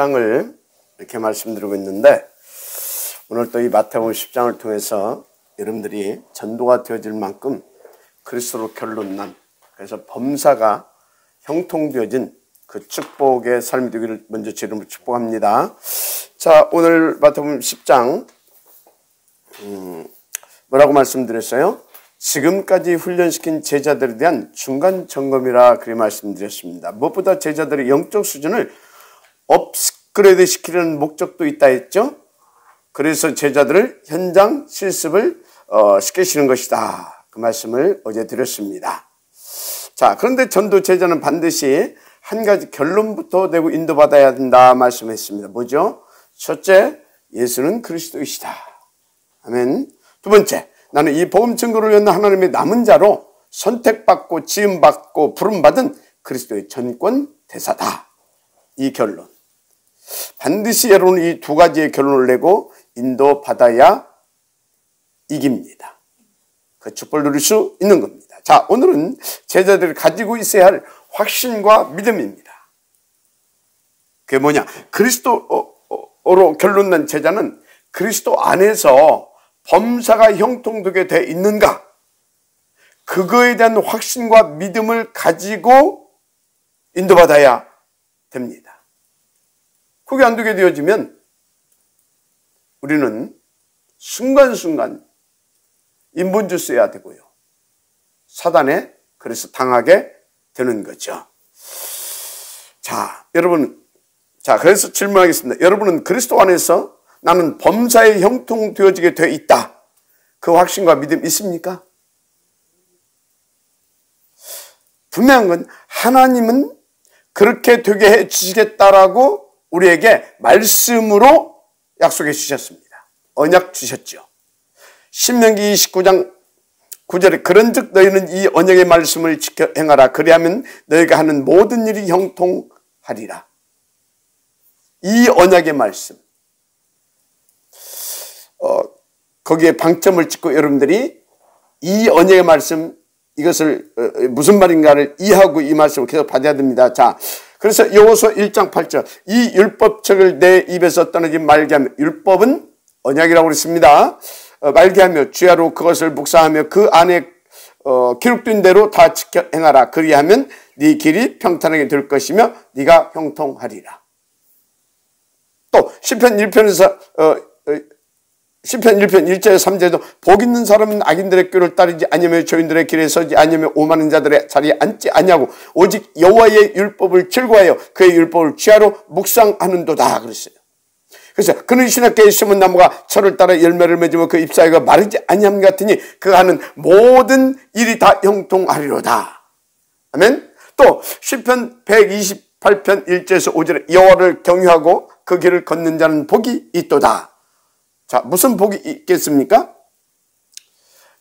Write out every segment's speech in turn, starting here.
10장을 이렇게 말씀드리고 있는데, 오늘 또 이 마태복음 10장을 통해서 여러분들이 전도가 되어질 만큼 그리스도로 결론난, 그래서 범사가 형통되어진 그 축복의 삶이 되기를 먼저 제 이름으로 축복합니다. 자, 오늘 마태복음 10장 뭐라고 말씀드렸어요? 지금까지 훈련시킨 제자들에 대한 중간 점검이라 그렇게 말씀드렸습니다. 무엇보다 제자들의 영적 수준을 업그레이드 시키려는 목적도 있다 했죠. 그래서 제자들을 현장 실습을 시키시는 것이다, 그 말씀을 어제 드렸습니다. 자, 그런데 전도 제자는 반드시 한 가지 결론부터 내고 인도받아야 된다 말씀했습니다. 뭐죠? 첫째, 예수는 그리스도이시다. 아멘. 두 번째, 나는 이 복음 증거를 위한 하나님의 남은 자로 선택받고 지음받고 부름받은 그리스도의 전권 대사다. 이 결론. 반드시 여러분은 이 두 가지의 결론을 내고 인도받아야 이깁니다. 그 축복을 누릴 수 있는 겁니다. 자, 오늘은 제자들이 가지고 있어야 할 확신과 믿음입니다. 그게 뭐냐? 그리스도로 결론난 제자는 그리스도 안에서 범사가 형통되게 돼 있는가? 그거에 대한 확신과 믿음을 가지고 인도받아야 됩니다. 그게 안 되게 되어지면 우리는 순간순간 인본주 써야 되고요. 사단에 그래서 당하게 되는 거죠. 자, 여러분, 그래서 질문하겠습니다. 여러분은 그리스도 안에서 나는 범사에 형통되어지게 돼 있다, 그 확신과 믿음 있습니까? 분명한 건 하나님은 그렇게 되게 해 주시겠다라고 우리에게 말씀으로 약속해 주셨습니다. 언약 주셨죠. 신명기 29장 9절에 그런즉 너희는 이 언약의 말씀을 지켜 행하라. 그리하면 너희가 하는 모든 일이 형통하리라. 이 언약의 말씀. 거기에 방점을 찍고 여러분들이 이 언약의 말씀, 이것을 무슨 말인가를 이해하고 이 말씀을 계속 받아야 됩니다. 자, 그래서 여호수아 1장 8절, 이 율법책을 내 입에서 떠나지 말게 하며, 율법은 언약이라고 그랬습니다. 말게 하며 주야로 그것을 묵상하며 그 안에 기록된 대로 다 지켜 행하라. 그리하면 네 길이 평탄하게 될 것이며 네가 형통하리라. 또 시편 1편에서 시편 1편 1절 3절에도 복 있는 사람은 악인들의 꾀를 따르지 아니하며 죄인들의 길에 서지 아니하며 오만한 자들의 자리에 앉지 아니하고 오직 여호와의 율법을 즐거워하여 그의 율법을 취하로 묵상하는도다 그랬어요. 그래서 그는 신학계에 심은 나무가 철을 따라 열매를 맺으며 그 잎사귀가 마르지 아니함 같으니 그가 하는 모든 일이 다 형통하리로다. 아멘. 또 시편 128편 1절에서 5절에 여호와를 경유하고 그 길을 걷는 자는 복이 있도다. 자, 무슨 복이 있겠습니까?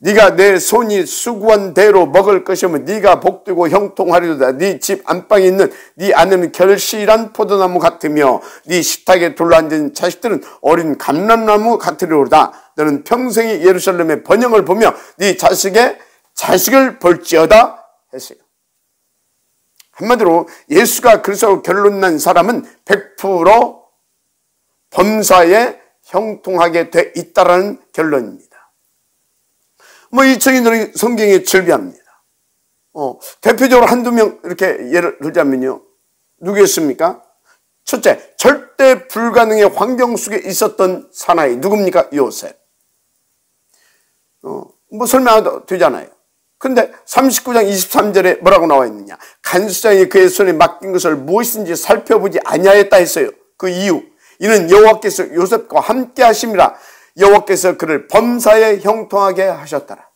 네가 내 손이 수고한 대로 먹을 것이며 네가 복되고 형통하리로다. 네 집 안방에 있는 네 아내는 결실한 포도나무 같으며 네 식탁에 둘러앉은 자식들은 어린 감람나무 같으리로다. 너는 평생이 예루살렘의 번영을 보며 네 자식을 볼지어다 했어요. 한마디로 예수가 그리스도로 결론난 사람은 100% 범사에 형통하게 돼 있다라는 결론입니다. 이 증인들은 성경에 즐비합니다. 대표적으로 한두 명 이렇게 예를 들자면요. 누구였습니까? 첫째, 절대 불가능의 환경 속에 있었던 사나이. 누굽니까? 요셉. 설명해도 되잖아요. 근데 39장 23절에 뭐라고 나와 있느냐? 간수장이 그의 손에 맡긴 것을 무엇인지 살펴보지 아니하였다 했어요. 그 이유. 이는 여호와께서 요셉과 함께 하심이라. 여호와께서 그를 범사에 형통하게 하셨더라.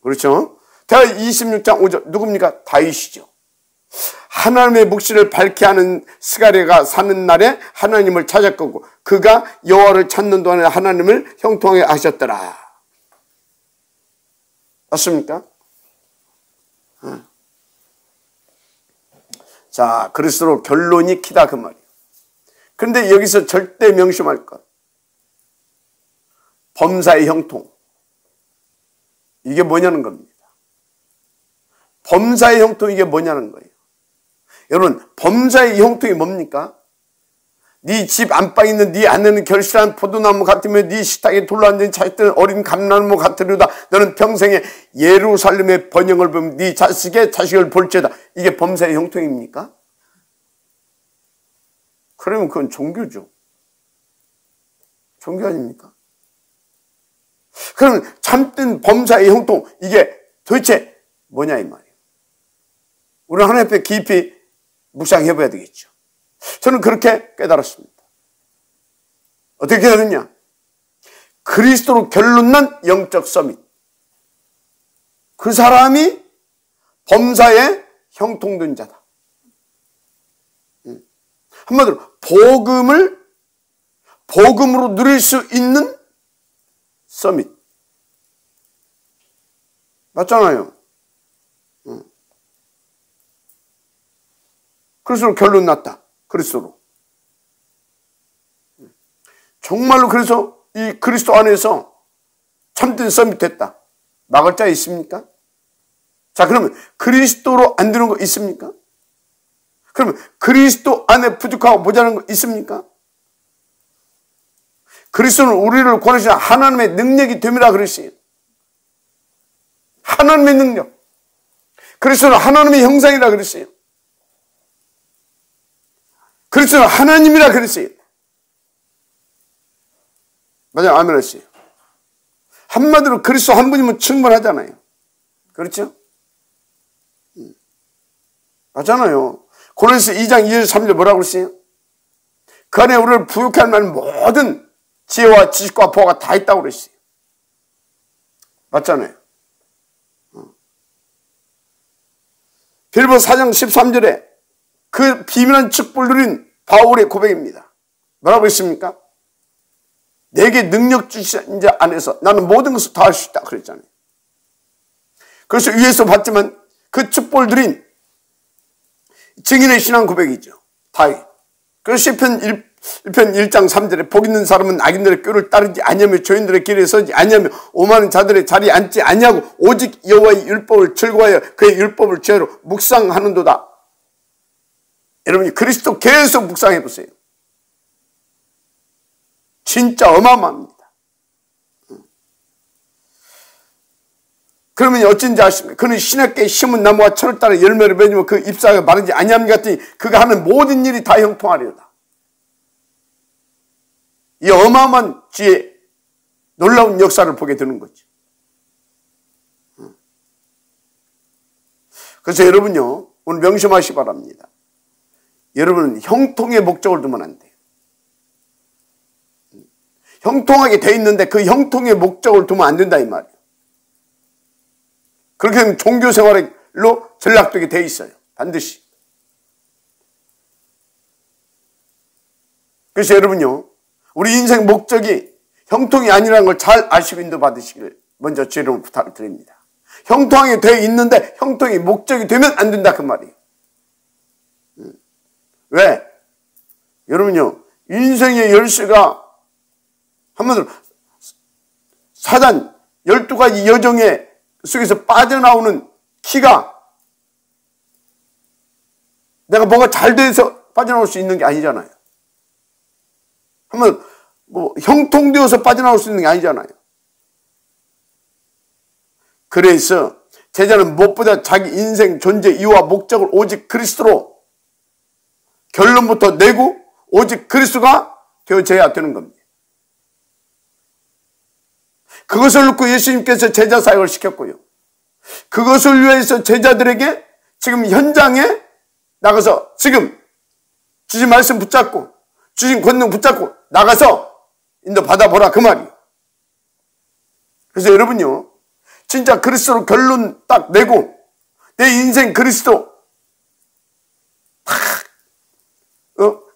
그렇죠? 대하 26장 5절 누굽니까? 다윗이죠. 하나님의 묵시를 밝게 하는 스가랴가 사는 날에 하나님을 찾았고 그가 여호와를 찾는 동안에 하나님을 형통하게 하셨더라. 맞습니까? 자, 그리스도로 결론이 키다 그 말이에요. 그런데 여기서 절대 명심할 것, 범사의 형통, 이게 뭐냐는 겁니다. 범사의 형통, 이게 뭐냐는 거예요. 여러분, 범사의 형통이 뭡니까? 네 집 안방에 있는 네 아내는 결실한 포도나무 같으며 네 식탁에 둘러앉은 자식들은 어린 감나무 같으리로다. 너는 평생에 예루살렘의 번영을 보면 네 자식의 자식을 볼지어다. 이게 범사의 형통입니까? 그러면 그건 종교죠. 종교 아닙니까? 그러면 참된 범사의 형통, 이게 도대체 뭐냐 이 말이에요. 우리는 하나님 앞에 깊이 묵상해 봐야 되겠죠. 저는 그렇게 깨달았습니다. 어떻게 깨달았냐? 그리스도로 결론난 영적 서밋. 그 사람이 범사의 형통된 자다. 한마디로 복음으로 누릴 수 있는 서밋. 맞잖아요. 그리스도로 결론 났다. 그리스도로. 정말로 그래서 이 그리스도 안에서 참된 서밋 됐다. 막을 자 있습니까? 자, 그러면 그리스도로 안 되는 거 있습니까? 그러면 그리스도 안에 부족하고 모자란 거 있습니까? 그리스도는 우리를 권하시는 하나님의 능력이 됨이라 그랬어요. 하나님의 능력. 그리스도는 하나님의 형상이라 그랬어요. 그리스도는 하나님이라 그랬어요. 맞아요. 아멘 하세요. 한마디로 그리스도 한 분이면 충분하잖아요. 그렇죠? 맞잖아요. 고린도서 2장 2절 3절 뭐라고 그랬어요? 그 안에 우리를 부욕할 만한 모든 지혜와 지식과 보화가 다 있다고 그랬어요. 맞잖아요. 빌립보 4장 13절에 그 비밀한 축복을 누린 바울의 고백입니다. 뭐라고 했습니까? 내게 능력 주신 자 안에서 나는 모든 것을 다 할 수 있다 그랬잖아요. 그래서 위에서 봤지만 그 축복을 누린 증인의 신앙 고백이죠. 다윗. 그래서 시편 1편 1장 3절에 복 있는 사람은 악인들의 꾀를 따르지 아니하며 죄인들의 길에 서지 아니하며 오만한 자들의 자리에 앉지 아니하고 오직 여호와의 율법을 즐거워하여 그의 율법을 죄로 묵상하는도다. 여러분이 그리스도 계속 묵상해 보세요. 진짜 어마어마합니다. 그러면 어쩐지 아십니까? 그는 신학계에 심은 나무와 철을 따라 열매를 맺으며 그 잎사귀가 마르지 아니함 같으니 그가 하는 모든 일이 다 형통하리로다. 이 어마어마한 지혜, 놀라운 역사를 보게 되는 거죠. 그래서 여러분요, 오늘 명심하시기 바랍니다. 여러분은 형통의 목적을 두면 안 돼요. 형통하게 돼 있는데 그 형통의 목적을 두면 안 된다 이 말이에요. 그렇게 하면 종교 생활로 전락되게 돼 있어요. 반드시. 그래서 여러분요, 우리 인생 목적이 형통이 아니라는 걸 잘 아시고 인도받으시길 먼저 주의로 부탁을 드립니다. 형통하게 되어 있는데 형통이 목적이 되면 안 된다 그 말이에요. 왜? 여러분요, 인생의 열쇠가 한마디로 사단 12가지 여정의 속에서 빠져나오는 키가 내가 뭐가 잘 돼서 빠져나올 수 있는 게 아니잖아요. 한번 뭐 형통되어서 빠져나올 수 있는 게 아니잖아요. 그래서 제자는 무엇보다 자기 인생 존재 이유와 목적을 오직 그리스도로 결론부터 내고 오직 그리스도가 되어져야 되는 겁니다. 그것을 놓고 예수님께서 제자 사역을 시켰고요. 그것을 위해서 제자들에게 지금 현장에 나가서 지금 주신 말씀 붙잡고 주신 권능 붙잡고 나가서 인도 받아보라 그 말이에요. 그래서 여러분요, 진짜 그리스도로 결론 딱 내고 내 인생 그리스도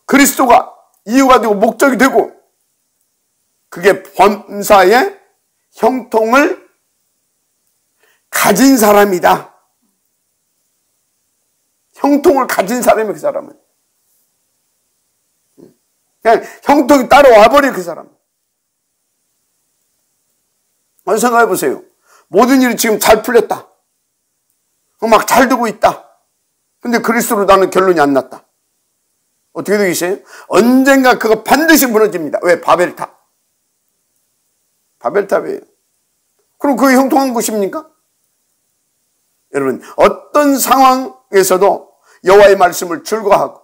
그리스도가 이유가 되고 목적이 되고 그게 범사의 형통을 가진 사람이다. 형통을 가진 사람이 그 사람은. 그냥 형통이 따라와 버려 그 사람. 생각해 보세요. 모든 일이 지금 잘 풀렸다. 막 잘 되고 있다. 근데 그리스도로 나는 결론이 안 났다. 어떻게 되겠어요? 언젠가 그거 반드시 무너집니다. 왜? 바벨탑. 바벨탑이에요. 그럼 그게 형통한 것입니까? 여러분, 어떤 상황에서도 여호와의 말씀을 즐거워하고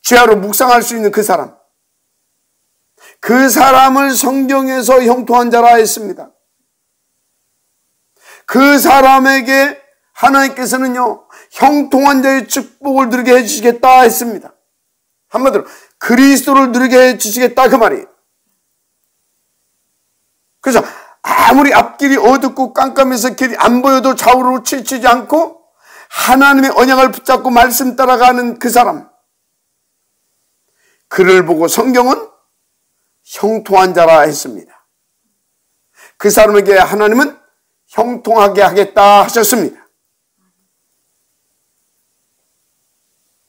지하로 묵상할 수 있는 그 사람을 성경에서 형통한 자라 했습니다. 그 사람에게 하나님께서는요, 형통한 자의 축복을 누리게 해주시겠다 했습니다. 한마디로 그리스도를 누리게 해주시겠다 그 말이에요. 그래서 아무리 앞길이 어둡고 깜깜해서 길이 안 보여도 좌우로 치우치지 않고 하나님의 언약을 붙잡고 말씀 따라가는 그 사람, 그를 보고 성경은 형통한 자라 했습니다. 그 사람에게 하나님은 형통하게 하겠다 하셨습니다.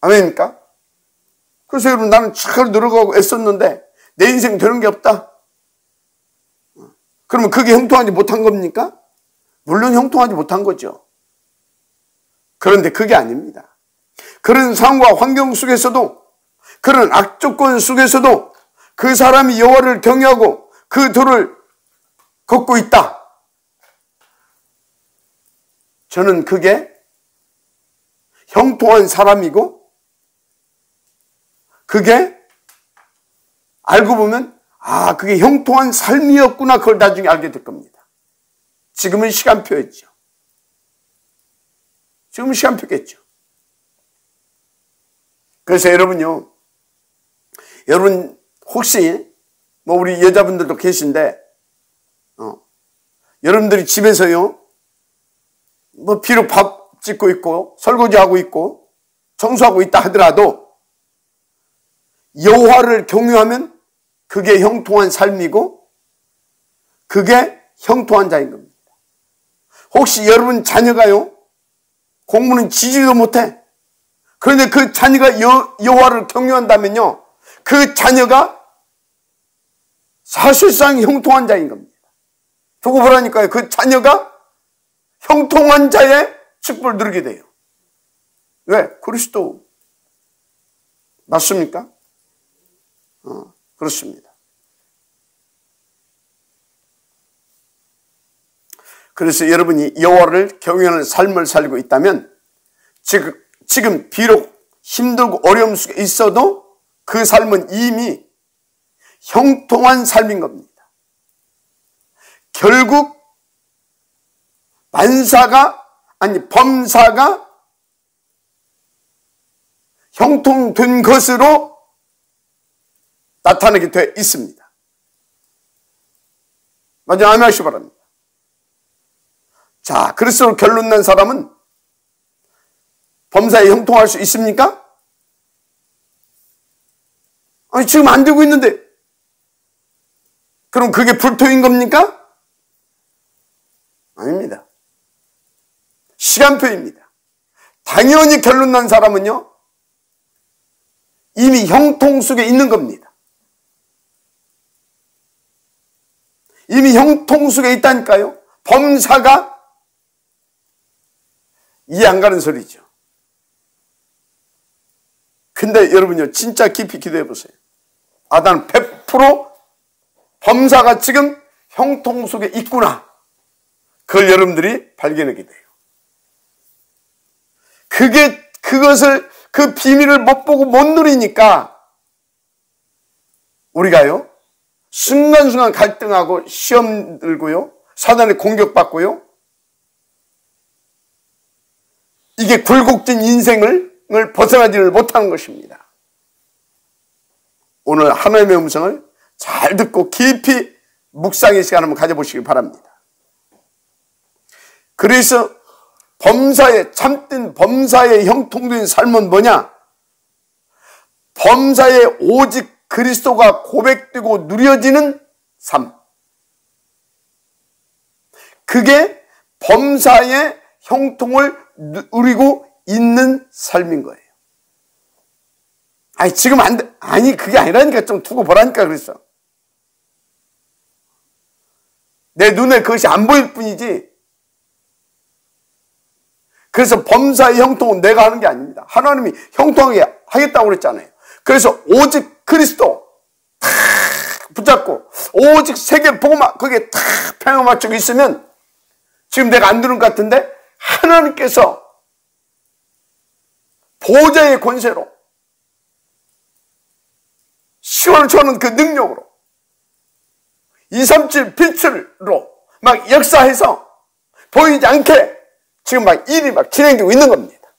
아멘입니까? 그래서 여러분, 나는 잘 노력하고 애썼는데 내 인생 되는 게 없다. 그러면 그게 형통하지 못한 겁니까? 물론 형통하지 못한 거죠. 그런데 그게 아닙니다. 그런 상황과 환경 속에서도, 그런 악조건 속에서도 그 사람이 여호와를 경외하고 그 도를 걷고 있다. 저는 그게 형통한 사람이고, 그게 알고 보면 그게 형통한 삶이었구나, 그걸 나중에 알게 될 겁니다. 지금은 시간표였죠. 지금은 시간표겠죠. 그래서 여러분 혹시 우리 여자분들도 계신데 여러분들이 집에서요, 비록 밥 짓고 있고 설거지하고 있고 청소하고 있다 하더라도 여호와를 경유하면 그게 형통한 삶이고 그게 형통한 자인 겁니다. 혹시 여러분 자녀가요, 공부는 지지도 못해. 그런데 그 자녀가 여호와를 경유한다면요, 그 자녀가 사실상 형통한 자인 겁니다. 두고 보라니까요. 그 자녀가 형통한 자의 축복을 누리게 돼요. 왜? 그리스도. 맞습니까? 그렇습니다. 그래서 여러분이 여호와를 경외하는 삶을 살고 있다면 지금 비록 힘들고 어려움 속에 있어도 그 삶은 이미 형통한 삶인 겁니다. 결국 범사가 형통된 것으로 나타나게 돼 있습니다. 먼저 아멘하시기 바랍니다. 자, 그리스도로 결론 난 사람은 범사에 형통할 수 있습니까? 아니, 지금 안 되고 있는데 그럼 그게 불토인 겁니까? 아닙니다. 시간표입니다. 당연히 결론 난 사람은요, 이미 형통 속에 있는 겁니다. 이미 형통 속에 있다니까요. 범사가 이해 안 가는 소리죠. 근데 여러분요, 진짜 깊이 기도해 보세요. 나는 100% 범사가 지금 형통 속에 있구나. 그걸 여러분들이 발견하게 돼요. 그 비밀을 못 보고 못 누리니까 우리가요, 순간순간 갈등하고 시험 들고요, 사단의 공격받고요, 이게 굴곡진 인생을 벗어나지를 못하는 것입니다. 오늘 하나님의 음성을 잘 듣고 깊이 묵상의 시간 한번 가져보시기 바랍니다. 그래서 참된 범사의 형통된 삶은 뭐냐? 범사에 오직 그리스도가 고백되고 누려지는 삶. 그게 범사의 형통을 누리고 있는 삶인 거예요. 지금 안 돼. 그게 아니라니까. 좀 두고 보라니까 그랬어. 내 눈에 그것이 안 보일 뿐이지, 그래서 범사의 형통은 내가 하는 게 아닙니다. 하나님이 형통하게 하겠다고 그랬잖아요. 그래서 오직 그리스도 탁 붙잡고 오직 세계를 보고만 거기에 탁 평을 맞추고 있으면 지금 내가 안 들은 것 같은데 하나님께서 보좌의 권세로 시원을 주는 그 능력으로 237 빛으로 막 역사해서 보이지 않게 지금 막 일이 막 진행되고 있는 겁니다.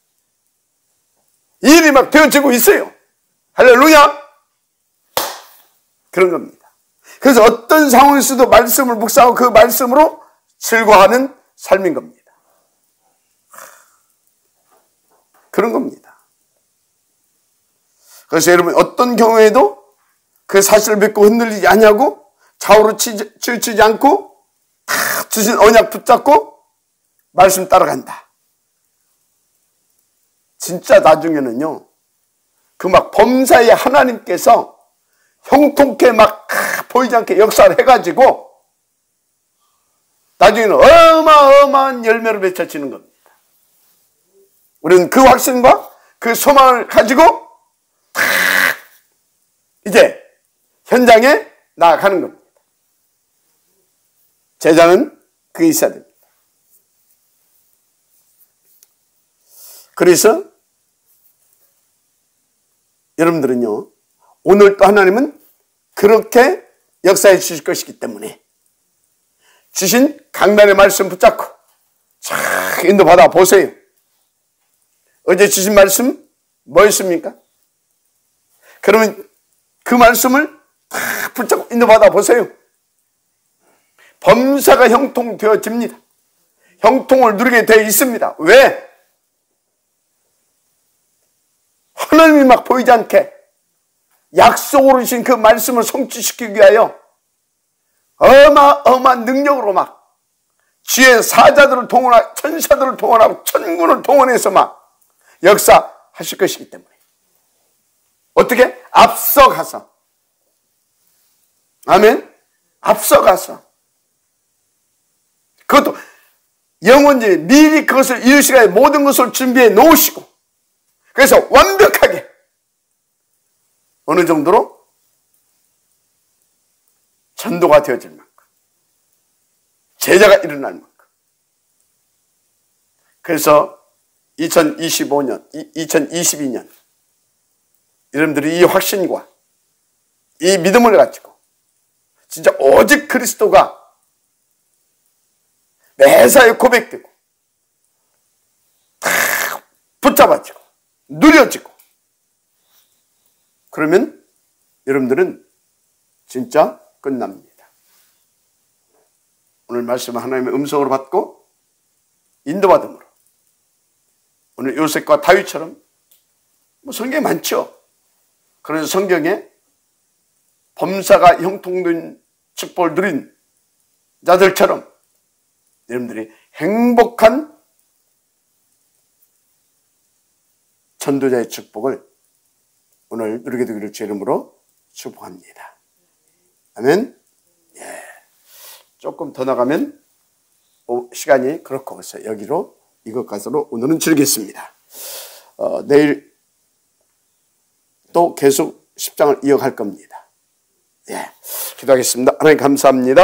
일이 막 되어지고 있어요. 할렐루야! 그런 겁니다. 그래서 어떤 상황에서도 말씀을 묵상하고 그 말씀으로 즐거워하는 삶인 겁니다. 그런 겁니다. 그래서 여러분 어떤 경우에도 그 사실을 믿고 흔들리지 아니하고 좌우로 치우치지 않고 다 주신 언약 붙잡고 말씀 따라간다. 진짜 나중에는요, 그 막 범사의 하나님께서 형통케 막 보이지 않게 역사를 해가지고 나중에는 어마어마한 열매를 맺혀지는 겁니다. 우리는 그 확신과 그 소망을 가지고 이제 현장에 나아가는 겁니다. 제자는 그게 있어야 됩니다. 그래서 여러분들은요, 오늘 또 하나님은 그렇게 역사해 주실 것이기 때문에 주신 강단의 말씀 붙잡고 쫙 인도받아 보세요. 어제 주신 말씀 뭐였습니까? 그러면 그 말씀을 다 붙잡고 인도받아 보세요. 범사가 형통되어집니다. 형통을 누리게 되어 있습니다. 왜? 하나님이 막 보이지 않게 약속으로 주신 그 말씀을 성취시키기 위하여 어마어마한 능력으로 막 주의 사자들을 동원하고 천사들을 동원하고 천군을 동원해서 막 역사하실 것이기 때문에 어떻게? 앞서가서, 아멘? 앞서가서 그것도 영원히 미리 그것을 이루시기에 모든 것을 준비해 놓으시고 그래서 완벽하게 어느 정도로 전도가 되어질 만큼 제자가 일어날 만큼 그래서 2025년, 2022년 여러분들이 이 확신과 이 믿음을 가지고 진짜 오직 그리스도가 매사에 고백되고 다 붙잡아지고 누려지고 그러면 여러분들은 진짜 끝납니다. 오늘 말씀은 하나님의 음성으로 받고 인도받음으로 오늘 요셉과 다윗처럼 뭐 성경에 많죠. 그래서 성경에 범사가 형통된 축복을 누린 자들처럼 여러분들이 행복한 전도자의 축복을 오늘 누리게 되기를 주의 이름으로 축복합니다. 아멘. 예. 조금 더 나가면 시간이 그렇고 해서 여기로 이것까지로 오늘은 즐기겠습니다. 내일 또 계속 10장을 이어갈 겁니다. 예. 기도하겠습니다. 하나님 감사합니다.